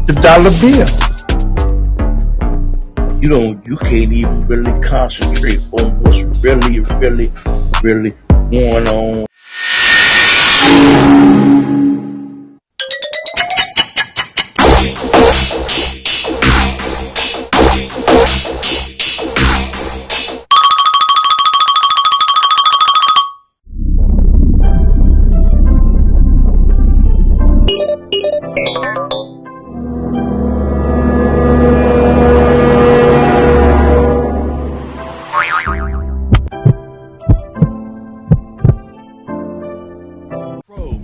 the dollar bill. You can't even really concentrate on what's really going on.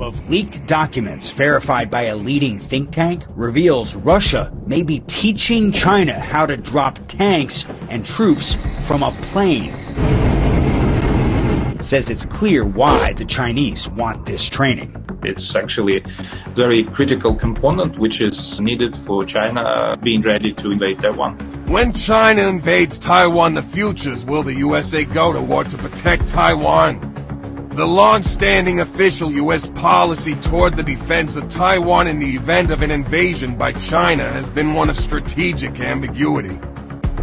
Of leaked documents verified by a leading think tank reveals Russia may be teaching China how to drop tanks and troops from a plane. It says it's clear why the Chinese want this training. It's actually a very critical component which is needed for China being ready to invade Taiwan. When China invades Taiwan, the futures will the USA go to war to protect Taiwan? The long-standing official U.S. policy toward the defense of Taiwan in the event of an invasion by China has been one of strategic ambiguity.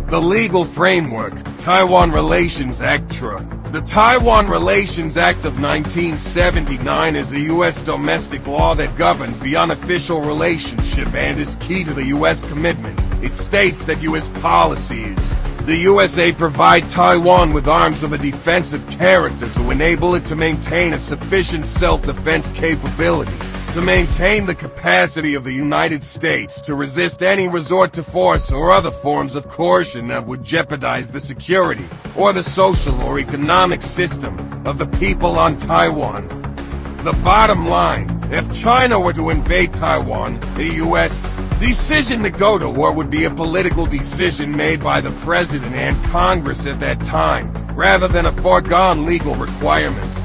The legal framework, Taiwan Relations Act (TRA). The Taiwan Relations Act of 1979 is a U.S. domestic law that governs the unofficial relationship and is key to the U.S. commitment. It states that U.S. policy is the USA provide Taiwan with arms of a defensive character to enable it to maintain a sufficient self-defense capability, to maintain the capacity of the United States to resist any resort to force or other forms of coercion that would jeopardize the security or the social or economic system of the people on Taiwan. The bottom line, if China were to invade Taiwan, the U.S. decision to go to war would be a political decision made by the President and Congress at that time, rather than a foregone legal requirement.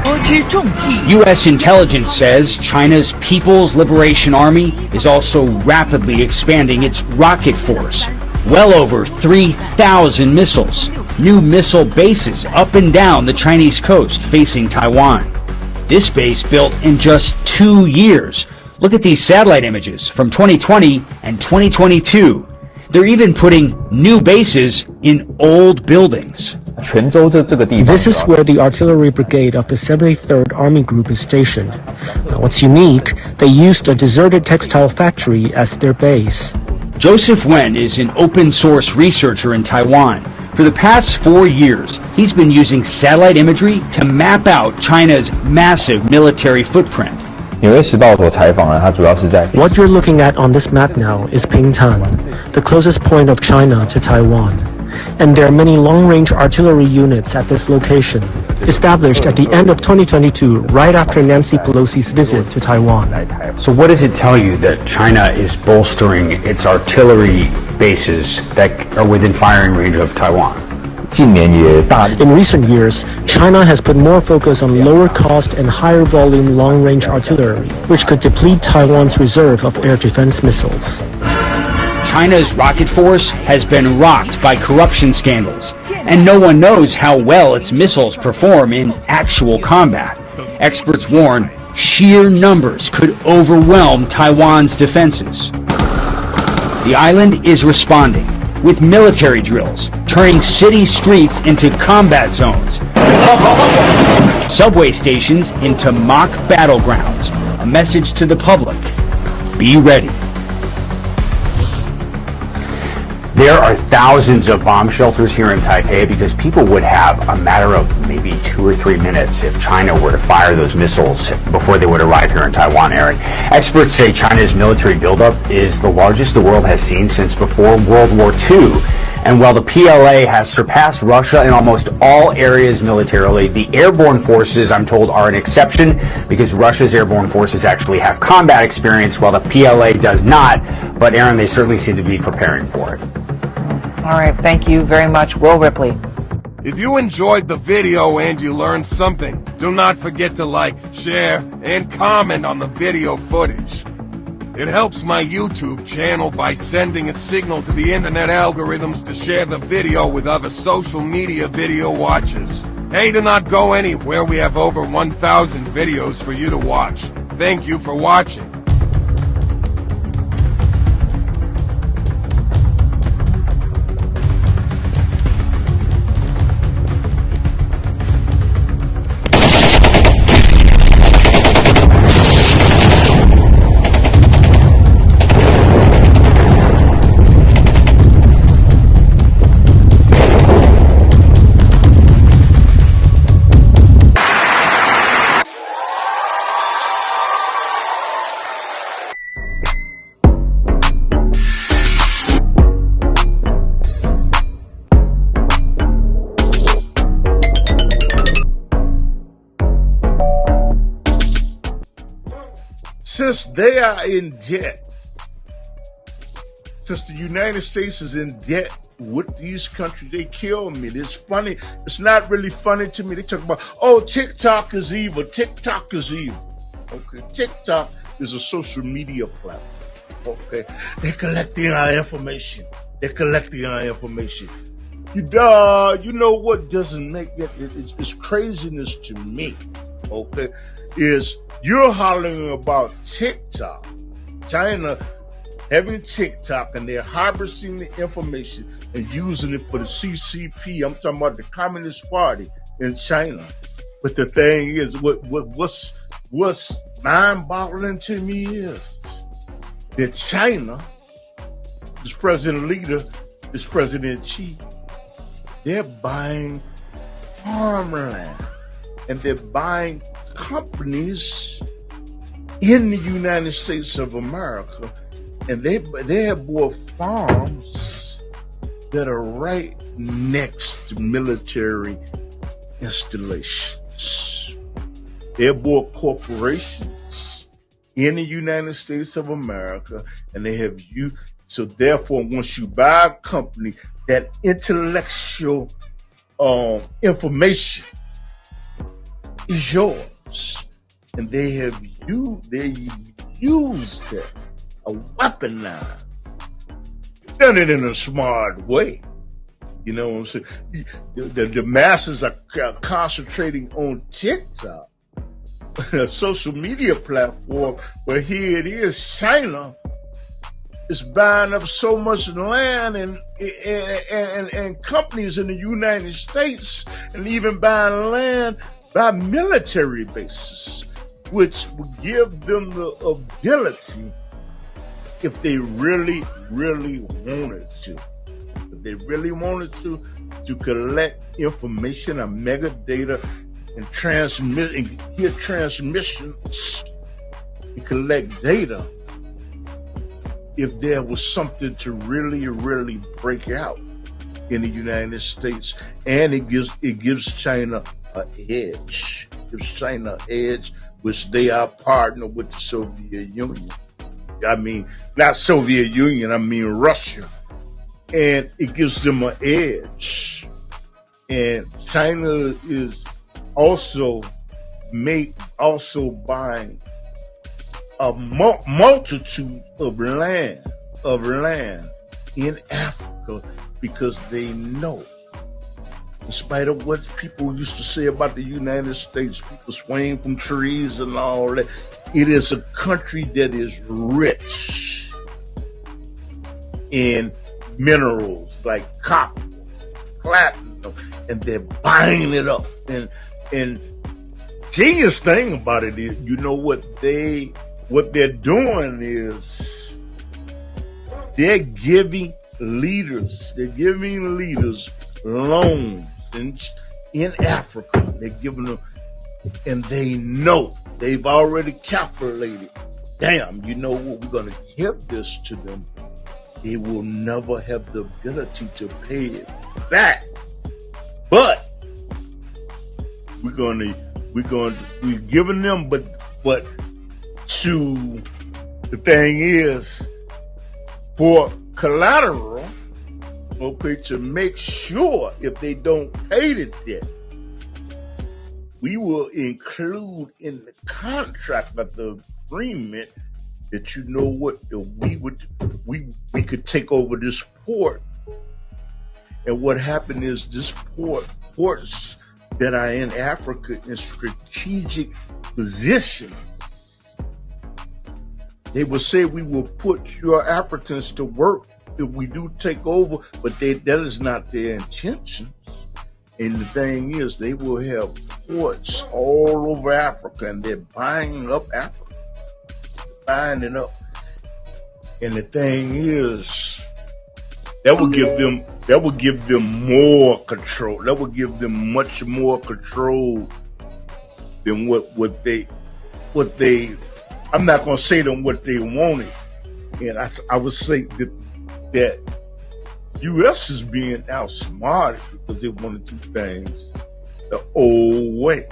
U.S. intelligence says China's People's Liberation Army is also rapidly expanding its rocket force. Well over 3,000 missiles, new missile bases up and down the Chinese coast facing Taiwan. This base built in just 2 years. Look at these satellite images from 2020 and 2022. They're even putting new bases in old buildings. This is where the artillery brigade of the 73rd Army Group is stationed. Now, what's unique, they used a deserted textile factory as their base. Joseph Wen is an open source researcher in Taiwan. For the past 4 years, he's been using satellite imagery to map out China's massive military footprint. What you're looking at on this map now is Pingtan, the closest point of China to Taiwan. And there are many long-range artillery units at this location, established at the end of 2022, right after Nancy Pelosi's visit to Taiwan. So what does it tell you that China is bolstering its artillery bases that are within firing range of Taiwan? In recent years, China has put more focus on lower cost and higher volume long-range artillery, which could deplete Taiwan's reserve of air defense missiles. China's rocket force has been rocked by corruption scandals, and no one knows how well its missiles perform in actual combat. Experts warn sheer numbers could overwhelm Taiwan's defenses. The island is responding with military drills, turning city streets into combat zones, subway stations into mock battlegrounds. A message to the public: be ready. There are thousands of bomb shelters here in Taipei because people would have a matter of maybe 2 or 3 minutes if China were to fire those missiles before they would arrive here in Taiwan, Aaron. Experts say China's military buildup is the largest the world has seen since before World War II. And while the PLA has surpassed Russia in almost all areas militarily, the airborne forces, I'm told, are an exception because Russia's airborne forces actually have combat experience while the PLA does not. But, Aaron, they certainly seem to be preparing for it. All right, thank you very much, Will Ripley. If you enjoyed the video and you learned something, do not forget to like, share, and comment on the video footage. It helps my YouTube channel by sending a signal to the internet algorithms to share the video with other social media video watchers. Hey, do not go anywhere. We have over 1,000 videos for you to watch. Thank you for watching. since they are in debt, since the United States is in debt with these countries, they kill me. It's funny. It's not really funny to me. They talk about, oh, TikTok is evil. TikTok is evil. Okay, TikTok is a social media platform. Okay, they're collecting our information. They're collecting our information. You know what doesn't make it? It's craziness to me. Okay, is you're hollering about TikTok, China having TikTok, and they're harvesting the information and using it for the CCP. I'm talking about the Communist Party in China. But the thing is, what's mind-boggling to me is that China, this president leader, this president chief, they're buying farmland and they're buying companies in the United States of America, and they have bought farms that are right next to military installations. They have bought corporations in the United States of America, and they have you. So therefore, once you buy a company, that intellectual information is yours, and they used it, weaponized, done it in a smart way. You know what I'm saying? The masses are concentrating on TikTok, a social media platform, where here it is, China is buying up so much land and companies in the United States, and even buying land by military bases, which would give them the ability, if they really, really wanted to, to collect information and mega data and transmit and hear transmissions and collect data. If there was something to really, really break out in the United States, and it gives China an edge. It gives China an edge, which they are partner with the Soviet Union. I mean, not Soviet Union, I mean Russia. And it gives them an edge. And China is also buying a multitude of land in Africa, because they know, in spite of what people used to say about the United States, people swing from trees and all that, it is a country that is rich in minerals like copper, platinum, and they're buying it up. And genius thing about it is, you know what they're doing is they're giving leaders loans in Africa. They're giving them, and they know, they've already calculated, damn, you know what, we're going to give this to them. They will never have the ability to pay it back. But we're giving them, but to the thing is, for collateral, okay, to make sure if they don't pay the debt, we will include in the contract of the agreement that, you know what, we could take over this port. And what happened is, this ports that are in Africa in strategic positions, they will say, we will put your Africans to work if we do take over, but that is not their intentions. And the thing is, they will have ports all over Africa, and they're buying up Africa, buying it up. And the thing is, that will give them more control. That will give them much more control than what they. I'm not going to say them what they wanted, and I would say that U.S. is being outsmarted because they want to do things the old way.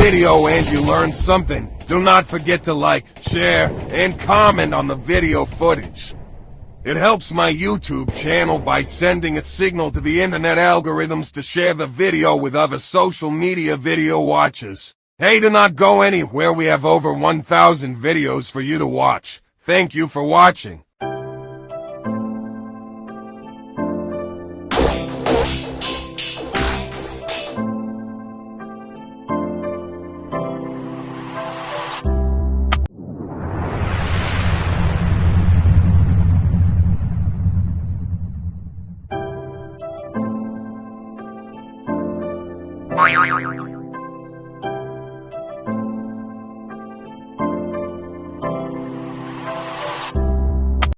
video and you learned something, do not forget to like, share, and comment on the video footage. It helps my YouTube channel by sending a signal to the internet algorithms to share the video with other social media video watchers. Hey, do not go anywhere, we have over 1,000 videos for you to watch. Thank you for watching.